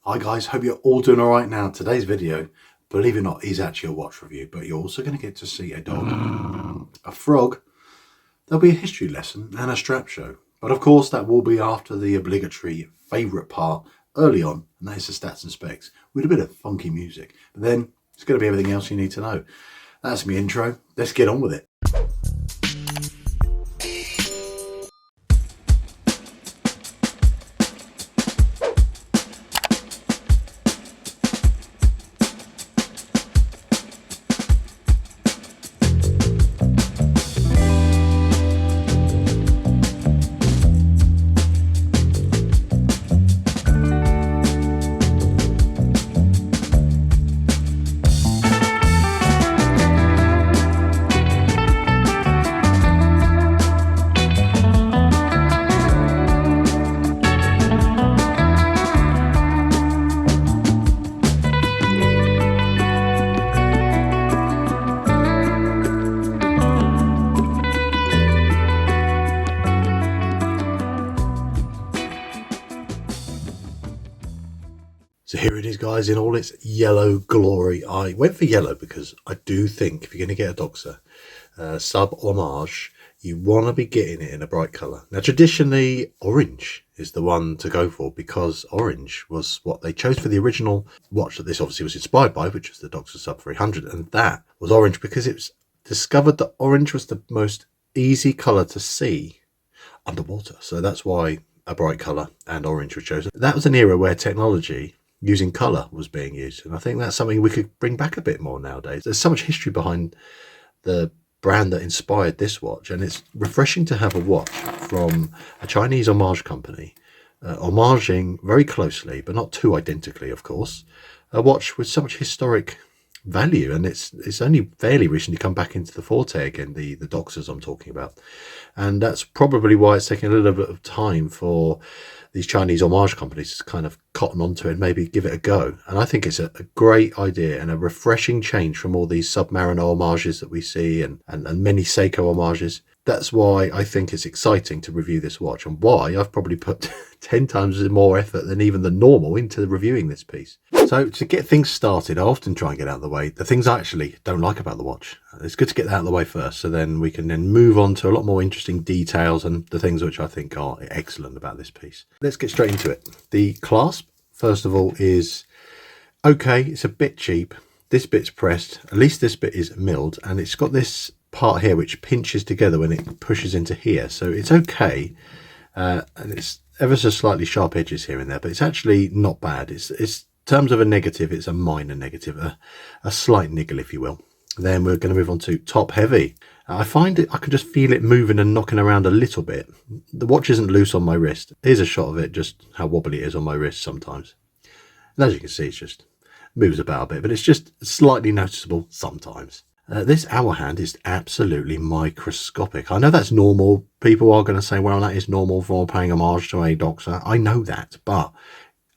Hi guys, hope you're all doing alright now. Today's video, believe it or not, is actually a watch review, but you're also going to get to see a dog, a frog, there'll be a history lesson and a strap show. But of course that will be after the obligatory favourite part early on, and that is the stats and specs with a bit of funky music. But then it's going to be everything else you need to know. That's my intro, let's get on with it. So here it is, guys, in all its yellow glory. I went for yellow because I do think if you're going to get a Doxa Sub Homage, you want to be getting it in a bright colour. Now, traditionally, orange is the one to go for because orange was what they chose for the original watch that this obviously was inspired by, which was the Doxa Sub300, and that was orange because it was discovered that orange was the most easy colour to see underwater. So that's why a bright colour and orange was chosen. That was an era where technology using colour was being used, and I think that's something we could bring back a bit more nowadays. There's so much history behind the brand that inspired this watch, and it's refreshing to have a watch from a Chinese homage company, homaging very closely but not too identically, of course, a watch with so much historic value. And it's only fairly recently come back into the forte again, the Doxas I'm talking about, and that's probably why it's taking a little bit of time for these Chinese homage companies to kind of cotton onto it and maybe give it a go. And I think it's a great idea and a refreshing change from all these Submariner homages that we see and many Seiko homages. That's why I think it's exciting to review this watch, and why I've probably put 10 times more effort than even the normal into reviewing this piece. So to get things started, I often try and get out of the way the things I actually don't like about the watch. It's good to get that out of the way first, so then we can then move on to a lot more interesting details and the things which I think are excellent about this piece. Let's get straight into it. The clasp, first of all, is okay. It's a bit cheap. This bit's pressed, at least this bit is milled, and it's got this part here which pinches together when it pushes into here, so it's okay, and it's ever so slightly sharp edges here and there, but it's actually not bad. It's in terms of a negative, it's a minor negative, a slight niggle, if you will. Then we're going to move on to top heavy. I find it, I can just feel it moving and knocking around a little bit. The watch isn't loose on my wrist. Here's a shot of it, just how wobbly it is on my wrist sometimes, and as you can see, it's just moves about a bit, but it's just slightly noticeable sometimes. This hour hand is absolutely microscopic. I know that's normal. People are going to say, well, that is normal for paying homage to a Doxa. I know that, but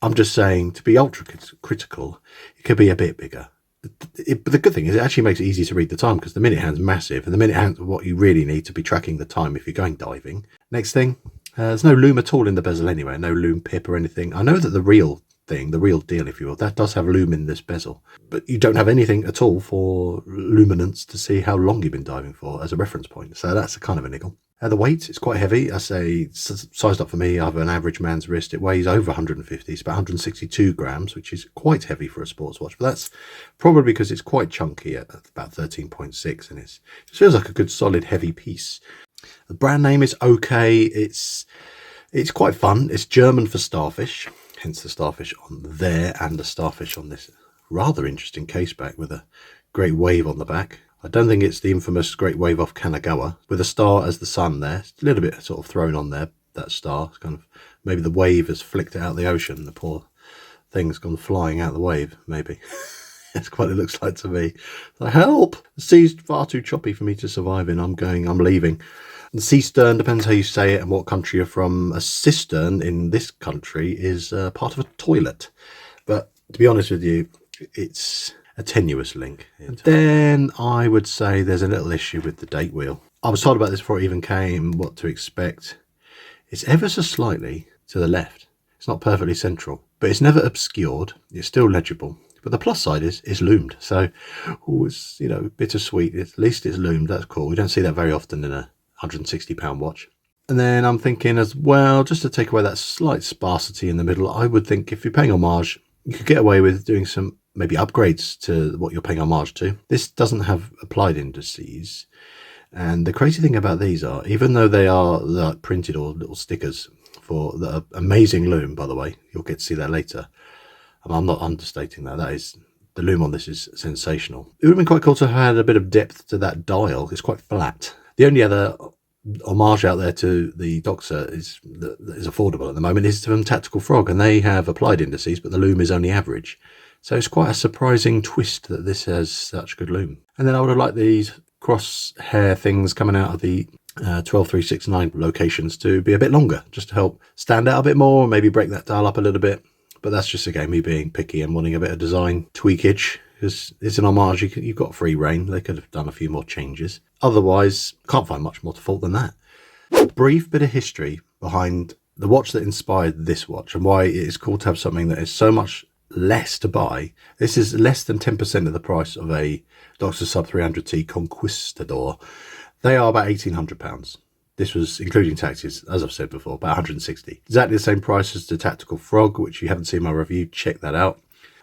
I'm just saying, to be ultra critical, it could be a bit bigger. But the good thing is it actually makes it easy to read the time, because the minute hand's massive, and the minute hand's what you really need to be tracking the time if you're going diving. Next thing, there's no loom at all in the bezel anyway, no loom pip or anything. I know that the real thing, the real deal, if you will, that does have loom in this bezel, but you don't have anything at all for luminance to see how long you've been diving for as a reference point, so that's a kind of a niggle. The weight is quite heavy. I say sized up for me. I have an average man's wrist. It weighs over 150. It's about 162 grams, which is quite heavy for a sports watch, but that's probably because it's quite chunky at about 13.6, and it feels like a good solid heavy piece. The brand name is okay. It's quite fun. It's German for starfish, hence the starfish on there and the starfish on this rather interesting case back with a great wave on the back. I don't think it's the infamous great wave off Kanagawa with a star as the sun there. It's a little bit sort of thrown on there, that star. It's kind of, maybe the wave has flicked it out of the ocean. The poor thing's gone flying out of the wave, maybe. That's what it looks like to me. Like, help! The sea's far too choppy for me to survive in. I'm leaving. And Seestern, depends how you say it and what country you're from. A cistern in this country is part of a toilet. But to be honest with you, it's a tenuous link. And then I would say there's a little issue with the date wheel. I was told about this before it even came, what to expect. It's ever so slightly to the left. It's not perfectly central. but it's never obscured. It's still legible. But the plus side is it's loomed. So it's, you know, bittersweet. At least it's loomed. That's cool. We don't see that very often in a £160 watch. And then I'm thinking as well, just to take away that slight sparsity in the middle, I would think if you're paying homage, you could get away with doing some maybe upgrades to what you're paying homage to. This doesn't have applied indices. And the crazy thing about these are, even though they are like printed or little stickers for the amazing loom, by the way, you'll get to see that later. I'm not understating that. That is, the loom on this is sensational. It would have been quite cool to have had a bit of depth to that dial. It's quite flat. The only other homage out there to the Doxa that is affordable at the moment is from Tactical Frog, and they have applied indices, but the loom is only average. So it's quite a surprising twist that this has such good loom. And then I would have liked these crosshair things coming out of the 12369 locations to be a bit longer, just to help stand out a bit more, maybe break that dial up a little bit. But that's just again me being picky and wanting a bit of design tweakage, because it's an homage. You've got free reign. They could have done a few more changes. Otherwise, can't find much more to fault than that. A brief bit of history behind the watch that inspired this watch and why it is cool to have something that is so much less to buy. This is less than 10% of the price of a Doxa Sub300T Conquistador. They are about £1,800. This was including taxes, as I've said before, about 160. Exactly the same price as the Tactical Frog, which you haven't seen my review. Check that out.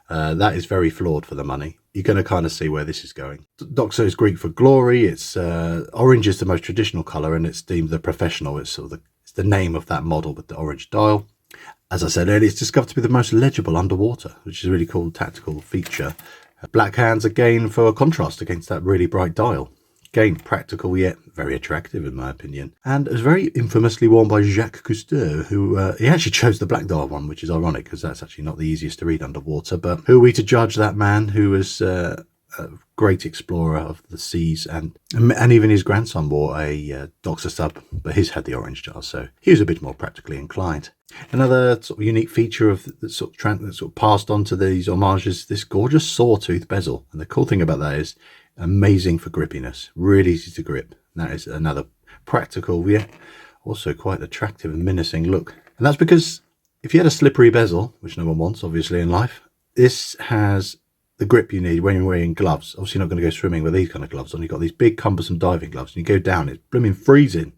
That is very flawed for the money. You're going to kind of see where this is going. Doxa is Greek for glory. It's orange is the most traditional colour, and it's deemed the professional. It's sort of it's the name of that model with the orange dial. As I said earlier, it's discovered to be the most legible underwater, which is a really cool tactical feature. Black hands again for contrast against that really bright dial. Again, practical yet very attractive in my opinion. And it was very infamously worn by Jacques Cousteau, who he actually chose the black dial one, which is ironic because that's actually not the easiest to read underwater. But who are we to judge that man who was a great explorer of the seas, and even his grandson wore a Doxa sub, but his had the orange dial, so he was a bit more practically inclined. Another sort of unique feature of that sort of passed on to these homages, this gorgeous sawtooth bezel. And the cool thing about that is amazing for grippiness, really easy to grip. And that is another practical yet also quite attractive and menacing look. And that's because if you had a slippery bezel, which no one wants obviously in life, this has the grip you need when you're wearing gloves. Obviously you're not going to go swimming with these kind of gloves on. You've got these big cumbersome diving gloves and you go down, it's blooming freezing.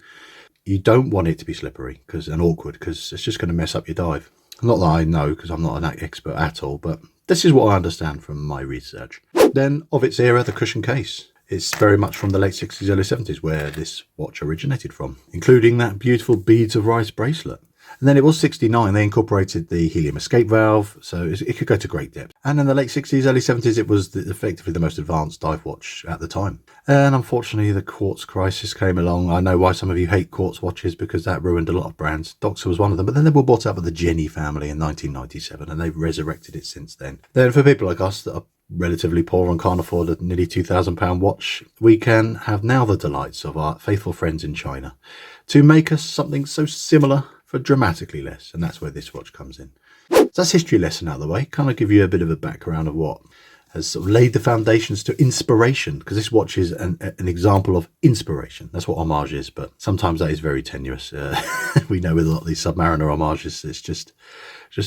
You don't want it to be slippery and awkward, because it's just going to mess up your dive. Not that I know, because I'm not an expert at all, but this is what I understand from my research. Then of its era, the cushion case. It's very much from the late 60s, early 70s where this watch originated from, including that beautiful beads of rice bracelet. And then it was 69, they incorporated the helium escape valve, so it could go to great depth. And in the late 60s, early 70s, it was effectively the most advanced dive watch at the time. And unfortunately, the quartz crisis came along. I know why some of you hate quartz watches, because that ruined a lot of brands. Doxa was one of them, but then they were bought out by the Jenny family in 1997, and they've resurrected it since then. Then for people like us that are relatively poor and can't afford a nearly £2,000 watch, we can have now the delights of our faithful friends in China to make us something so similar for dramatically less, and that's where this watch comes in. So that's history lesson out of the way, kind of give you a bit of a background of what has sort of laid the foundations to inspiration, because this watch is an example of inspiration. That's what homage is, but sometimes that is very tenuous. We know with a lot of these Submariner homages, it's just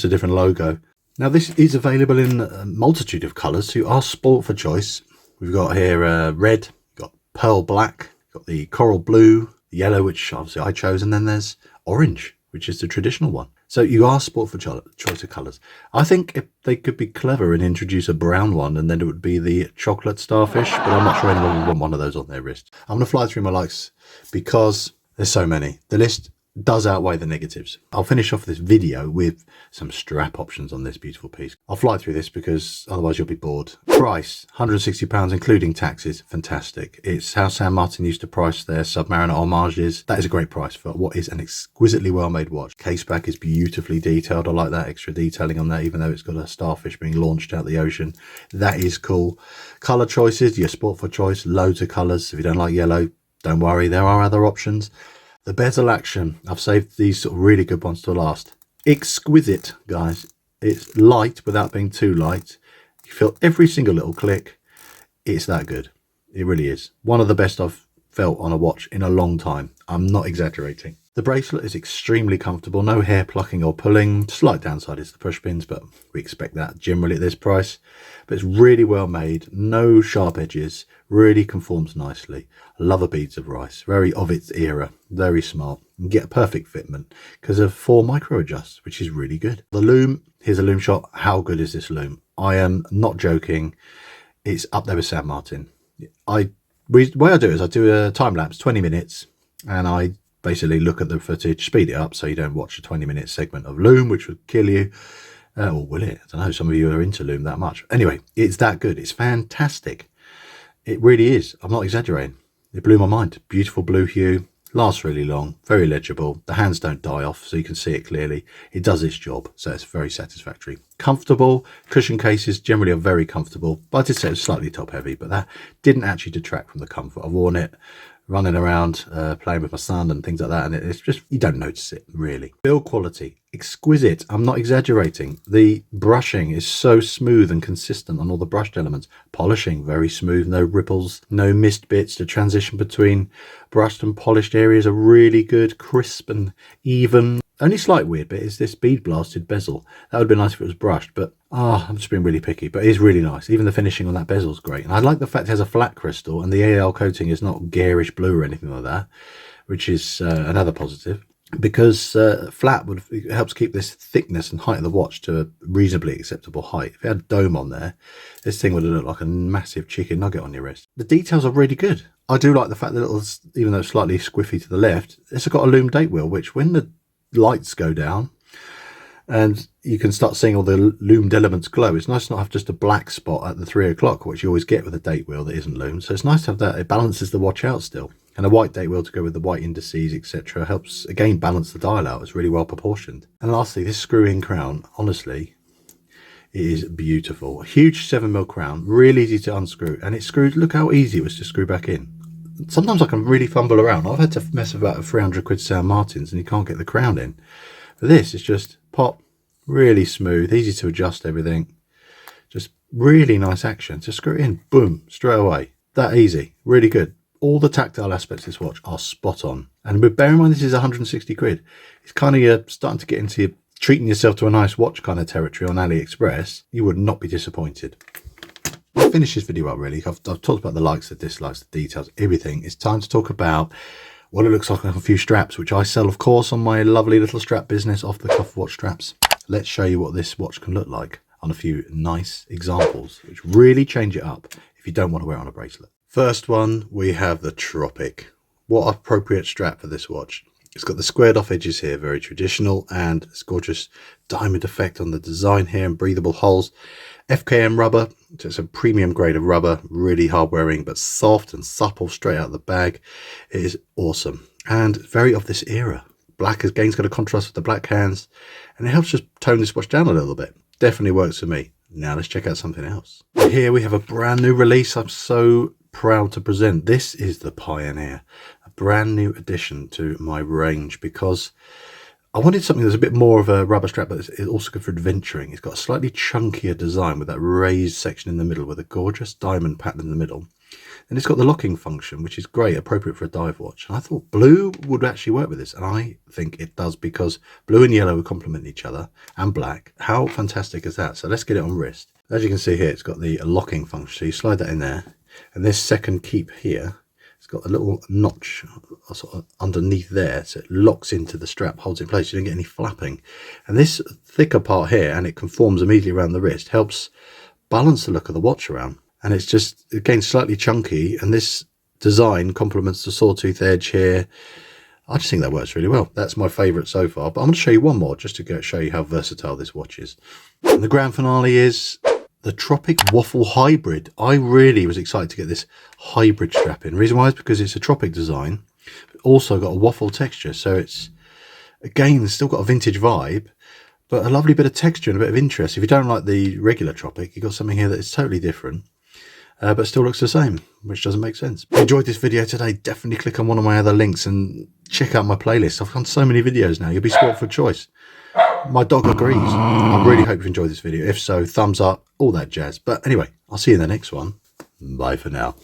a different logo. Now this is available in a multitude of colours, so you are spoilt for choice. We've got here red, got pearl black, got the coral blue, the yellow, which obviously I chose, and then there's orange, which is the traditional one. So you are spoilt for choice of colours. I think if they could be clever and introduce a brown one, and then it would be the chocolate starfish, but I'm not sure anyone would want one of those on their wrist. I'm going to fly through my likes because there's so many. The list does outweigh the negatives. I'll finish off this video with some strap options on this beautiful piece. I'll fly through this because otherwise you'll be bored. Price, £160 including taxes. Fantastic. It's how San Martin used to price their Submariner homages. That is a great price for what is an exquisitely well-made watch. Case back is beautifully detailed. I like that extra detailing on that, even though it's got a starfish being launched out the ocean. That is cool. Colour choices, your sport for choice, loads of colours. If you don't like yellow, don't worry, there are other options. The bezel action, I've saved these sort of really good ones to last. Exquisite, guys. It's light without being too light. You feel every single little click. It's that good. It really is. One of the best I've felt on a watch in a long time. I'm not exaggerating. The The bracelet is extremely comfortable, no hair plucking or pulling. Slight downside is the push pins, but we expect that generally at this price. But it's really well made, no sharp edges, really conforms nicely. I love the beads of rice, very of its era, very smart. You get a perfect fitment because of 4 micro adjusts, which is really good. The loom, here's a loom shot. How good is this loom? I am not joking. It's up there with San Martin. The way I do it is I do a time lapse, 20 minutes, and I basically look at the footage, speed it up so you don't watch a 20-minute segment of loom, which would kill you. Or will it? I don't know, some of you are into loom that much. Anyway, it's that good. It's fantastic. It really is. I'm not exaggerating. It blew my mind. Beautiful blue hue, lasts really long, very legible. The hands don't die off, so you can see it clearly. It does its job, so it's very satisfactory. Comfortable. Cushion cases generally are very comfortable, but I did say it was slightly top heavy, but that didn't actually detract from the comfort. I've worn it running around, playing with my son and things like that, and it's just, you don't notice it really. Build quality, exquisite. I'm not exaggerating. The brushing is so smooth and consistent on all the brushed elements. Polishing, very smooth, no ripples, no missed bits. The transition between brushed and polished areas are really good, crisp and even. Only slight weird bit is this bead blasted bezel. That would be nice if it was brushed, but I'm just being really picky. But it is really nice. Even the finishing on that bezel is great. And I like the fact it has a flat crystal and the AL coating is not garish blue or anything like that, which is another positive. Because flat it helps keep this thickness and height of the watch to a reasonably acceptable height. If it had a dome on there, this thing would have looked like a massive chicken nugget on your wrist. The details are really good. I do like the fact that even though it's slightly squiffy to the left, it's got a loom date wheel, which when the lights go down and you can start seeing all the loomed elements glow, it's nice to not have just a black spot at the 3 o'clock, which you always get with a date wheel that isn't loomed. So it's nice to have that. It balances the watch out still, and a white date wheel to go with the white indices, etc., helps again balance the dial out. It's really well proportioned. And lastly, this screw-in crown, honestly, it is beautiful. A huge 7mm crown, really easy to unscrew, and it screws. Look how easy it was to screw back in. Sometimes I can really fumble around. I've had to mess about with 300 quid San Martins and you can't get the crown in. But this is just pop, really smooth, easy to adjust everything. Just really nice action. Just screw it in, boom, straight away. That easy, really good. All the tactile aspects of this watch are spot on. And bear in mind this is 160 quid. It's kind of you're starting to get into treating yourself to a nice watch kind of territory on AliExpress. You would not be disappointed. I'll finish this video up really. I've talked about the likes, the dislikes, the details, everything. It's time to talk about what it looks like on a few straps, which I sell, of course, on my lovely little strap business, Off the Cuff Watch Straps. Let's show you what this watch can look like on a few nice examples, which really change it up if you don't want to wear it on a bracelet. First one, we have the Tropic. What appropriate strap for this watch. It's got the squared off edges here, very traditional, and it's gorgeous diamond effect on the design here and breathable holes. FKM rubber, so it's a premium grade of rubber, really hard wearing but soft and supple straight out of the bag. It is awesome and very of this era. Black again's got a contrast with the black hands, and it helps just tone this watch down a little bit. Definitely works for me. Now let's check out something else. Here we have a brand new release. I'm so proud to present. This is the Pioneer, a brand new addition to my range because I wanted something that's a bit more of a rubber strap, but it's also good for adventuring. It's got a slightly chunkier design with that raised section in the middle with a gorgeous diamond pattern in the middle. And it's got the locking function, which is great, appropriate for a dive watch. And I thought blue would actually work with this, and I think it does because blue and yellow complement each other, and black. How fantastic is that? So let's get it on wrist. As you can see here, it's got the locking function. So you slide that in there, and this second keep here, it's got a little notch sort of underneath there, so it locks into the strap, holds it in place. You don't get any flapping. And this thicker part here, and it conforms immediately around the wrist, helps balance the look of the watch around. And it's just, again, slightly chunky, and this design complements the sawtooth edge here. I just think that works really well. That's my favourite so far, but I'm going to show you one more just to show you how versatile this watch is. And the grand finale is the Tropic Waffle Hybrid. I really was excited to get this hybrid strap in. The reason why is because it's a Tropic design, but also got a waffle texture. So it's, again, still got a vintage vibe, but a lovely bit of texture and a bit of interest. If you don't like the regular Tropic, you've got something here that is totally different. But still looks the same, which doesn't make sense. If you enjoyed this video today, definitely click on one of my other links and check out my playlist. I've done so many videos now, you'll be spoiled for choice. My dog agrees. I really hope you enjoyed this video. If so, thumbs up, all that jazz. But anyway, I'll see you in the next one. Bye for now.